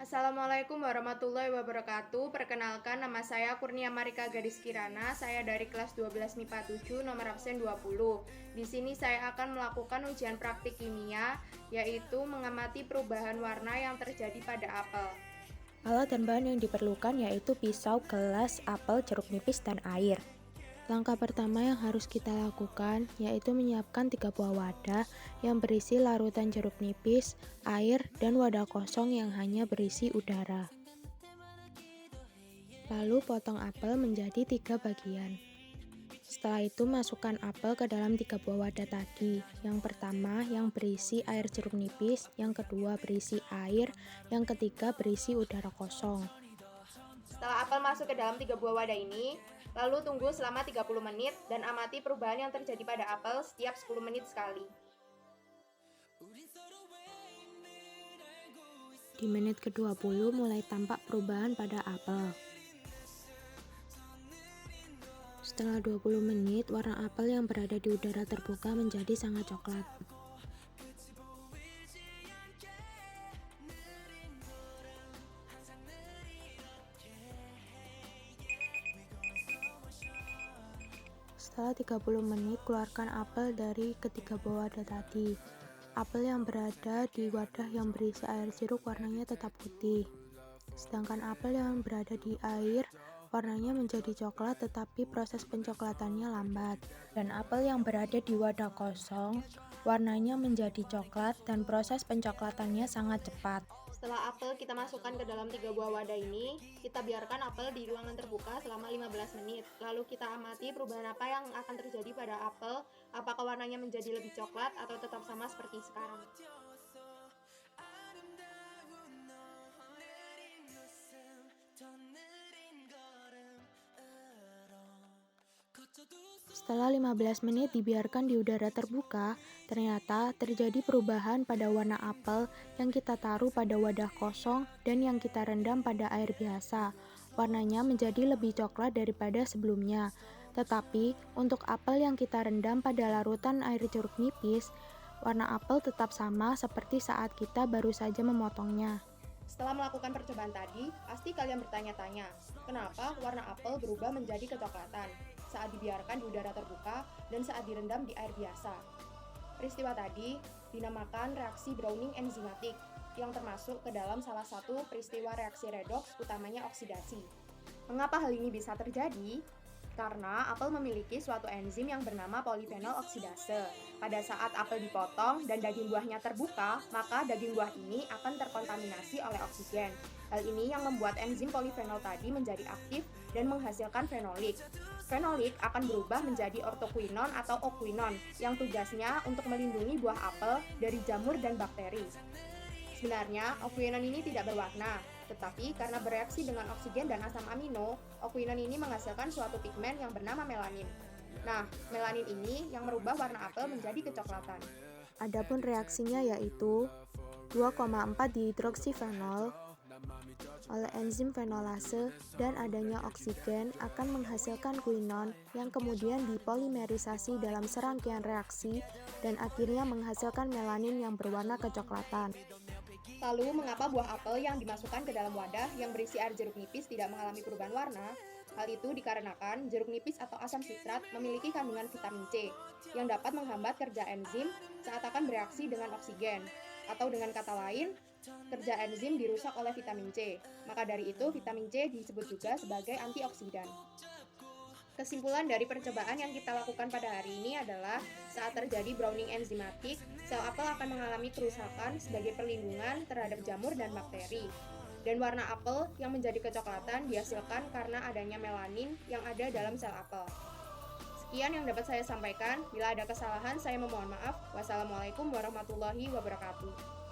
Assalamualaikum warahmatullahi wabarakatuh. Perkenalkan, nama saya Kurnia Marika Gadis Kirana. Saya dari kelas 12 MIPA 7, nomor absen 20. Di sini saya akan melakukan ujian praktik kimia, yaitu mengamati perubahan warna yang terjadi pada apel. Alat dan bahan yang diperlukan yaitu pisau, gelas, apel, jeruk nipis, dan air. Langkah pertama yang harus kita lakukan yaitu menyiapkan 3 buah wadah yang berisi larutan jeruk nipis, air, dan wadah kosong yang hanya berisi udara. Lalu potong apel menjadi 3 bagian. Setelah itu masukkan apel ke dalam 3 buah wadah tadi. Yang pertama yang berisi air jeruk nipis, yang kedua berisi air, yang ketiga berisi udara kosong. Setelah apel masuk ke dalam 3 buah wadah ini, lalu tunggu selama 30 menit dan amati perubahan yang terjadi pada apel setiap 10 menit sekali. Di menit ke-20 mulai tampak perubahan pada apel. Setelah 20 menit, warna apel yang berada di udara terbuka menjadi sangat coklat. Setelah 30 menit, keluarkan apel dari ketiga buah wadah tadi. Apel yang berada di wadah yang berisi air jeruk warnanya tetap putih. Sedangkan apel yang berada di air warnanya menjadi coklat tetapi proses pencoklatannya lambat. Dan apel yang berada di wadah kosong warnanya menjadi coklat dan proses pencoklatannya sangat cepat. Setelah apel kita masukkan ke dalam 3 buah wadah ini, kita biarkan apel di ruangan terbuka selama 15 menit. Lalu kita amati perubahan apa yang akan terjadi pada apel, apakah warnanya menjadi lebih coklat atau tetap sama seperti sekarang. Setelah 15 menit dibiarkan di udara terbuka, ternyata terjadi perubahan pada warna apel yang kita taruh pada wadah kosong dan yang kita rendam pada air biasa. Warnanya menjadi lebih coklat daripada sebelumnya. Tetapi, untuk apel yang kita rendam pada larutan air jeruk nipis, warna apel tetap sama seperti saat kita baru saja memotongnya. Setelah melakukan percobaan tadi, pasti kalian bertanya-tanya, kenapa warna apel berubah menjadi kecoklatan saat dibiarkan di udara terbuka dan saat direndam di air biasa. Peristiwa tadi dinamakan reaksi Browning enzimatik, yang termasuk ke dalam salah satu peristiwa reaksi redoks, utamanya oksidasi. Mengapa hal ini bisa terjadi? Karena apel memiliki suatu enzim yang bernama polifenol oksidase. Pada saat apel dipotong dan daging buahnya terbuka, maka daging buah ini akan terkontaminasi oleh oksigen. Hal ini yang membuat enzim polifenol tadi menjadi aktif dan menghasilkan fenolik. Fenolik akan berubah menjadi ortoquinon atau oquinon yang tugasnya untuk melindungi buah apel dari jamur dan bakteri. Sebenarnya, oquinon ini tidak berwarna, tetapi karena bereaksi dengan oksigen dan asam amino, oquinon ini menghasilkan suatu pigmen yang bernama melanin. Nah, melanin ini yang merubah warna apel menjadi kecoklatan. Adapun reaksinya yaitu 2,4 dihidroksifenol oleh enzim fenolase dan adanya oksigen akan menghasilkan quinon yang kemudian dipolimerisasi dalam serangkaian reaksi dan akhirnya menghasilkan melanin yang berwarna kecoklatan. Lalu, mengapa buah apel yang dimasukkan ke dalam wadah yang berisi air jeruk nipis tidak mengalami perubahan warna? Hal itu dikarenakan jeruk nipis atau asam sitrat memiliki kandungan vitamin C yang dapat menghambat kerja enzim saat akan bereaksi dengan oksigen. Atau dengan kata lain, kerja enzim dirusak oleh vitamin C. Maka dari itu, vitamin C disebut juga sebagai antioksidan. Kesimpulan dari percobaan yang kita lakukan pada hari ini adalah saat terjadi browning enzimatik, sel apel akan mengalami kerusakan sebagai perlindungan terhadap jamur dan bakteri. Dan warna apel yang menjadi kecoklatan dihasilkan karena adanya melanin yang ada dalam sel apel. Sekian yang dapat saya sampaikan. Bila ada kesalahan, saya memohon maaf. Wassalamualaikum warahmatullahi wabarakatuh.